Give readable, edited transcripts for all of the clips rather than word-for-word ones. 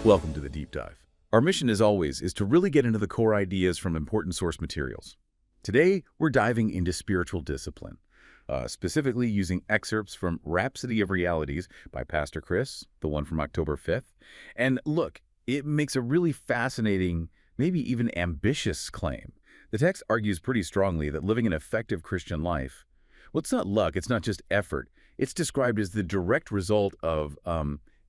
Welcome to the Deep Dive. Our mission, as always, is to really get into the core ideas from important source materials. Today, we're diving into spiritual discipline, specifically using excerpts from Rhapsody of Realities by Pastor Chris, the one from October 5th. And look, it makes a really fascinating, maybe even ambitious claim. The text argues pretty strongly that living an effective Christian life, well, it's not luck, it's not just effort. It's described as the direct result of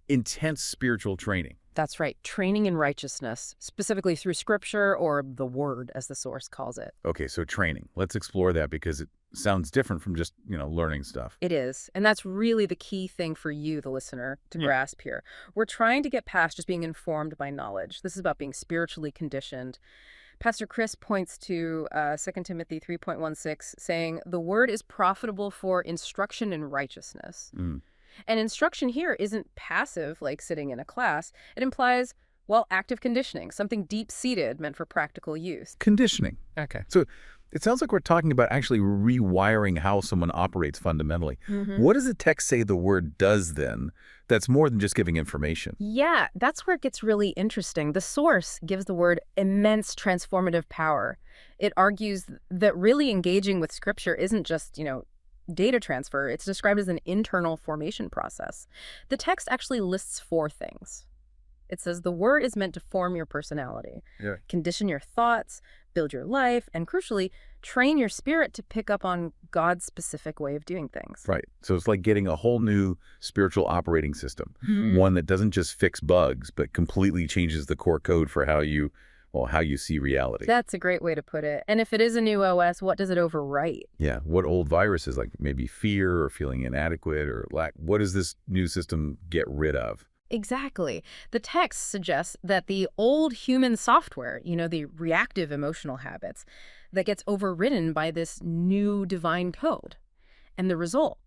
intense spiritual training. That's right. Training in righteousness, specifically through scripture or the word, as the source calls it. Okay, so training. Let's explore that because it sounds different from just, learning stuff. It is. And that's really the key thing for you, the listener, to grasp here. We're trying to get past just being informed by knowledge. This is about being spiritually conditioned. Pastor Chris points to 2 Timothy 3.16, saying, the word is profitable for instruction in righteousness. And instruction here isn't passive, like sitting in a class. It implies, well, active conditioning, something deep-seated meant for practical use. Conditioning. Okay. So it sounds like we're talking about actually rewiring how someone operates fundamentally. What does the text say the word does then that's more than just giving information? Yeah, that's where it gets really interesting. The source gives the word immense transformative power. It argues that really engaging with scripture isn't just, data transfer. It's described as an internal formation process. The text actually lists 4 things. It says the word is meant to form your personality, condition your thoughts, build your life, and crucially, train your spirit to pick up on God's specific way of doing things. Right. So it's like getting a whole new spiritual operating system, one that doesn't just fix bugs, but completely changes the core code for how you see reality. That's a great way to put it. And if it is a new OS, what does it overwrite? Yeah. What old viruses, like maybe fear or feeling inadequate or lack, what does this new system get rid of? Exactly. The text suggests that the old human software, the reactive emotional habits, that gets overridden by this new divine code. And the result,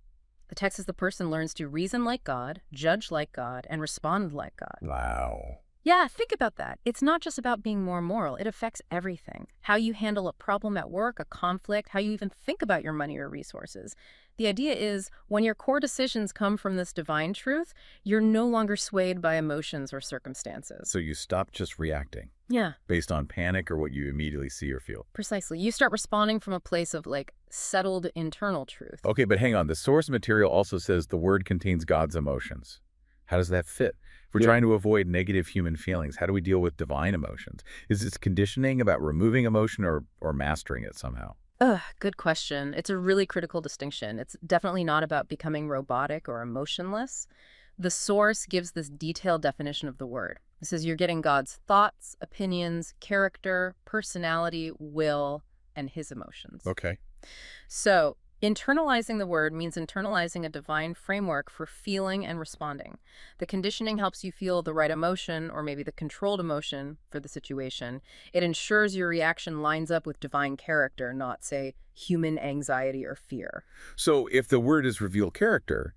the text is the person learns to reason like God, judge like God, and respond like God. Wow. Yeah, think about that. It's not just about being more moral. It affects everything. How you handle a problem at work, a conflict, how you even think about your money or resources. The idea is when your core decisions come from this divine truth, you're no longer swayed by emotions or circumstances. So you stop just reacting. Yeah. Based on panic or what you immediately see or feel. Precisely. You start responding from a place of settled internal truth. Okay, but hang on. The source material also says the word contains God's emotions. How does that fit? If we're trying to avoid negative human feelings, how do we deal with divine emotions? Is this conditioning about removing emotion or mastering it somehow? Good question. It's a really critical distinction. It's definitely not about becoming robotic or emotionless. The source gives this detailed definition of the word. It says you're getting God's thoughts, opinions, character, personality, will, and his emotions. Okay. So internalizing the word means internalizing a divine framework for feeling and responding. The conditioning helps you feel the right emotion, or maybe the controlled emotion for the situation. It ensures your reaction lines up with divine character, not, say, human anxiety or fear. So if the word is reveal character,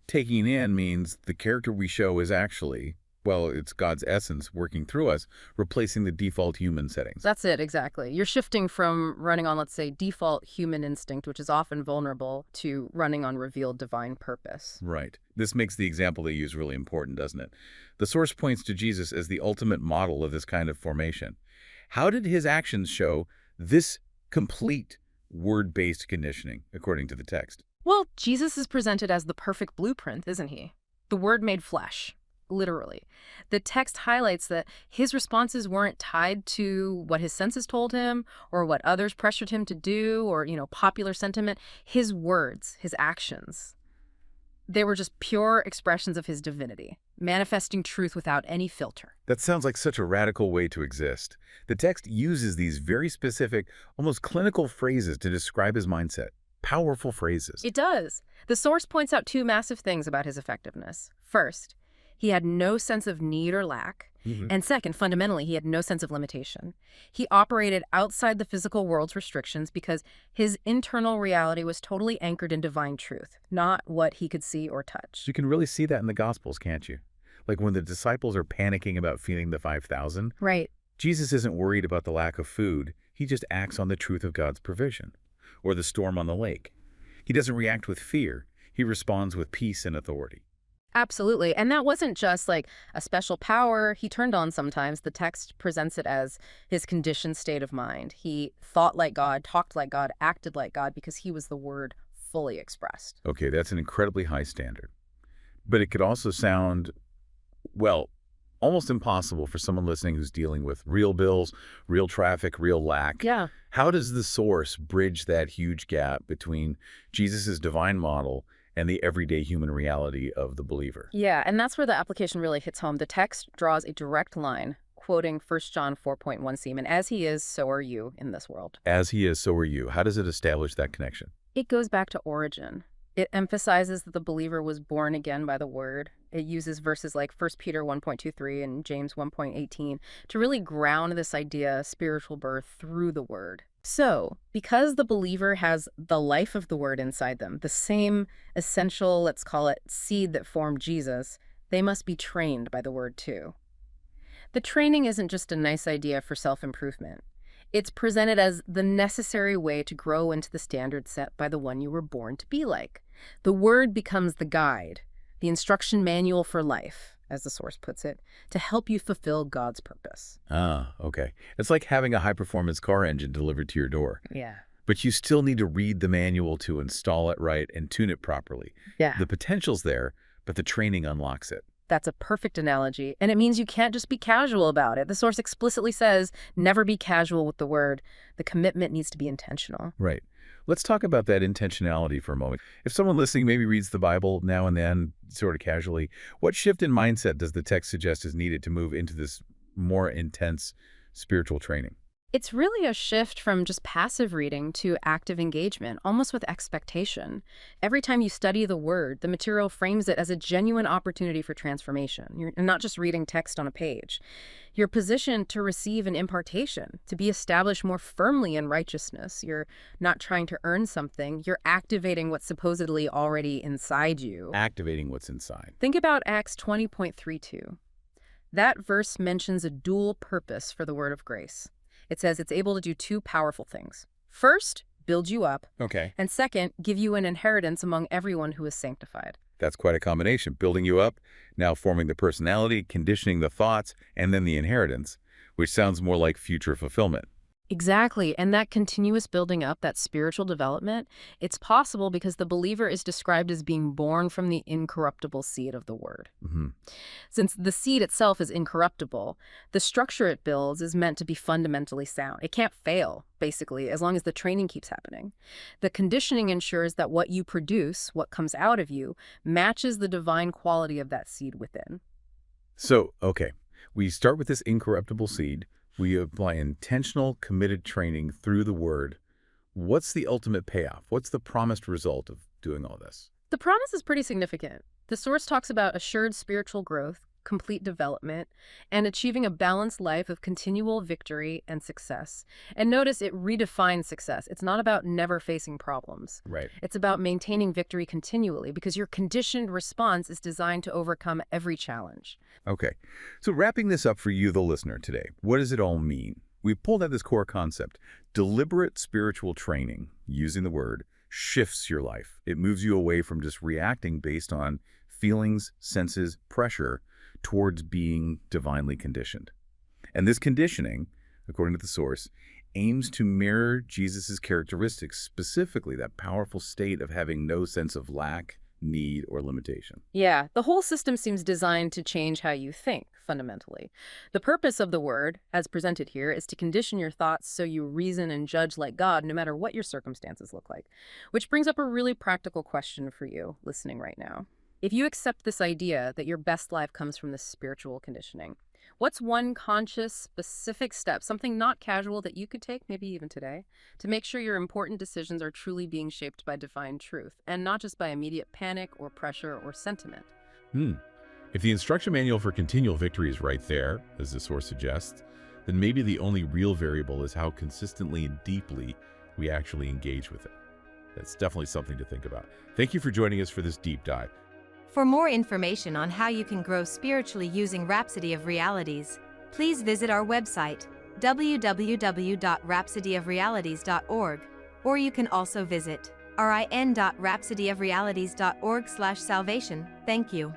taking in means the character we show is actually, it's God's essence working through us, replacing the default human settings. That's it, exactly. You're shifting from running on, let's say, default human instinct, which is often vulnerable, to running on revealed divine purpose. Right. This makes the example they use really important, doesn't it? The source points to Jesus as the ultimate model of this kind of formation. How did his actions show this complete word-based conditioning, according to the text? Well, Jesus is presented as the perfect blueprint, isn't he? The word made flesh. Literally. The text highlights that his responses weren't tied to what his senses told him or what others pressured him to do or, popular sentiment. His words, his actions, they were just pure expressions of his divinity, manifesting truth without any filter. That sounds like such a radical way to exist. The text uses these very specific, almost clinical phrases to describe his mindset. Powerful phrases. It does. The source points out 2 massive things about his effectiveness. First, he had no sense of need or lack. And second, fundamentally, he had no sense of limitation. He operated outside the physical world's restrictions because his internal reality was totally anchored in divine truth, not what he could see or touch. You can really see that in the Gospels, can't you? Like when the disciples are panicking about feeding the 5,000. Right. Jesus isn't worried about the lack of food. He just acts on the truth of God's provision. Or the storm on the lake. He doesn't react with fear. He responds with peace and authority. Absolutely. And that wasn't just like a special power he turned on sometimes. The text presents it as his conditioned state of mind. He thought like God, talked like God, acted like God because he was the Word fully expressed. Okay, that's an incredibly high standard. But it could also sound, well, almost impossible for someone listening who's dealing with real bills, real traffic, real lack. Yeah. How does the source bridge that huge gap between Jesus' divine model and the everyday human reality of the believer? Yeah, and that's where the application really hits home. The text draws a direct line, quoting 1 John 4.1 semen, as he is, so are you in this world. As he is, so are you. How does it establish that connection? It goes back to origin. It emphasizes that the believer was born again by the Word. It uses verses like 1 Peter 1.23 and James 1.18 to really ground this idea of spiritual birth through the Word. So, because the believer has the life of the Word inside them, the same essential, let's call it, seed that formed Jesus, they must be trained by the Word too. The training isn't just a nice idea for self-improvement. It's presented as the necessary way to grow into the standard set by the one you were born to be like. The Word becomes the guide, the instruction manual for life, as the source puts it, to help you fulfill God's purpose. Ah, okay. It's like having a high-performance car engine delivered to your door. Yeah. But you still need to read the manual to install it right and tune it properly. Yeah. The potential's there, but the training unlocks it. That's a perfect analogy, and it means you can't just be casual about it. The source explicitly says, never be casual with the Word. The commitment needs to be intentional. Right. Let's talk about that intentionality for a moment. If someone listening maybe reads the Bible now and then, sort of casually, what shift in mindset does the text suggest is needed to move into this more intense spiritual training? It's really a shift from just passive reading to active engagement, almost with expectation. Every time you study the Word, the material frames it as a genuine opportunity for transformation. You're not just reading text on a page. You're positioned to receive an impartation, to be established more firmly in righteousness. You're not trying to earn something. You're activating what's supposedly already inside you. Activating what's inside. Think about Acts 20.32. That verse mentions a dual purpose for the word of grace. It says it's able to do two powerful things. First, build you up. Okay. And second, give you an inheritance among everyone who is sanctified. That's quite a combination. Building you up, now forming the personality, conditioning the thoughts, and then the inheritance, which sounds more like future fulfillment. Exactly. And that continuous building up, that spiritual development, it's possible because the believer is described as being born from the incorruptible seed of the Word. Mm-hmm. Since the seed itself is incorruptible, the structure it builds is meant to be fundamentally sound. It can't fail, basically, as long as the training keeps happening. The conditioning ensures that what you produce, what comes out of you, matches the divine quality of that seed within. So, okay, we start with this incorruptible seed. We apply intentional, committed training through the Word. What's the ultimate payoff? What's the promised result of doing all this? The promise is pretty significant. The source talks about assured spiritual growth, complete development, and achieving a balanced life of continual victory and success. And notice it redefines success. It's not about never facing problems. Right. It's about maintaining victory continually because your conditioned response is designed to overcome every challenge. Okay. So wrapping this up for you, the listener, today, what does it all mean? We've pulled out this core concept. Deliberate spiritual training, using the Word, shifts your life. It moves you away from just reacting based on feelings, senses, pressure, towards being divinely conditioned. And this conditioning, according to the source, aims to mirror Jesus' characteristics, specifically that powerful state of having no sense of lack, need, or limitation. Yeah, the whole system seems designed to change how you think, fundamentally. The purpose of the Word, as presented here, is to condition your thoughts so you reason and judge like God, no matter what your circumstances look like. Which brings up a really practical question for you, listening right now. If you accept this idea that your best life comes from this spiritual conditioning, what's one conscious, specific step, something not casual that you could take, maybe even today, to make sure your important decisions are truly being shaped by divine truth and not just by immediate panic or pressure or sentiment? If the instruction manual for continual victory is right there, as the source suggests, then maybe the only real variable is how consistently and deeply we actually engage with it. That's definitely something to think about. Thank you for joining us for this deep dive. For more information on how you can grow spiritually using Rhapsody of Realities, please visit our website, www.rhapsodyofrealities.org, or you can also visit rin.rhapsodyofrealities.org/salvation. Thank you.